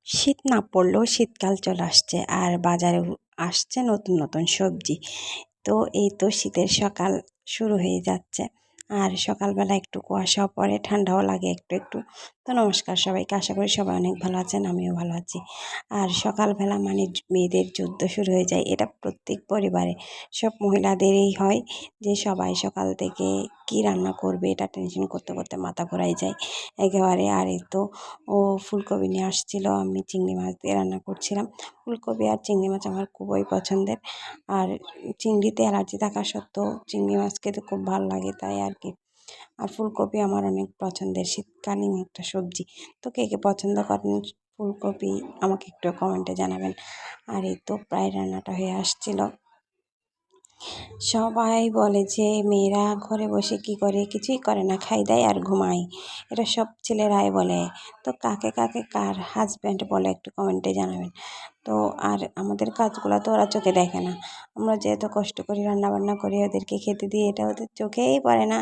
শীত না পড়লেও শীতকাল চলে আসছে আর বাজারে আসছে নতুন নতুন সবজি। তো এই তো শীতের সকাল শুরু হয়ে যাচ্ছে আর সকালবেলা একটু কুয়াশাও পড়ে, ঠান্ডাও লাগে একটু একটু। তো নমস্কার সবাইকে, আশা করি সবাই অনেক ভালো আছেন, আমিও ভালো আছি। আর সকালবেলা মানে মেয়েদের যুদ্ধ শুরু হয়ে যায়, এটা প্রত্যেক পরিবারে সব মহিলাদেরই হয় যে সবাই সকাল থেকে কি রান্না করবে এটা টেনশন করতে করতে মাথা ঘোরাই যায় একেবারে। আর এই তো ফুলকপি নিয়ে আসছিল, আমি চিংড়ি মাছ দিয়ে রান্না করছিলাম। ফুলকপি আর চিংড়ি মাছ আমার খুবই পছন্দের, আর চিংড়িতে অ্যালার্জি থাকা সত্ত্বেও চিংড়ি মাছ খেতে খুব ভালো লাগে, তাই আর কি। আর ফুলকপি আমার অনেক পছন্দের শীতকালীন একটা সবজি। তো কে কে পছন্দ করেন ফুলকপি আমাকে একটু কমেন্টে জানাবেন। আর এই তো প্রায় রান্নাটা হয়ে আসছিল। সবাই বলে যে মেয়েরা ঘরে বসে কি করে, কিছুই করে না, খাই দেয় আর ঘুমায়, এটা সব ছেলেরাই বলে। তো কাকে কাকে কার হাজব্যান্ড বলে একটু কমেন্টে জানাবেন। তো আর আমাদের কাজগুলো তো ওরা চোখে দেখে না, আমরা যেহেতু কষ্ট করি রান্নাবান্না করি ওদেরকে খেতে দিই, এটা ওদের চোখেই পড়ে না,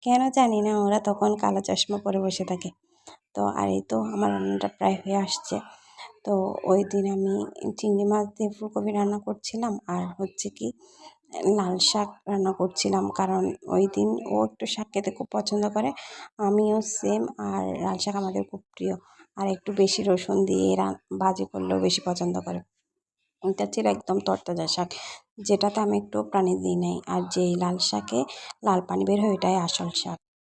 কেন জানি না, ওরা তখন কালো চশমা পরে বসে থাকে। তো আর এই তো আমার রান্নাটা প্রায় হয়ে আসছে। তো ওই দিন আমি চিংড়ি মাছ দিয়ে ফুলকপি রান্না করছিলাম, আর হচ্ছে কি লাল শাক রান্না করছিলাম, কারণ ওই দিন ও একটু শাক খেতে খুব পছন্দ করে, আমিও সেম। আর লাল শাক আমাদের খুব প্রিয়, আর একটু বেশি রসুন দিয়ে ভাজি করলেও বেশি পছন্দ করে। এটা ছিল একদম তরতাজা শাক, যেটাতে আমি একটু পানি দিই নাই, আর যেই লাল শাকে লাল পানি বের হয় ওইটাই আসল শাক।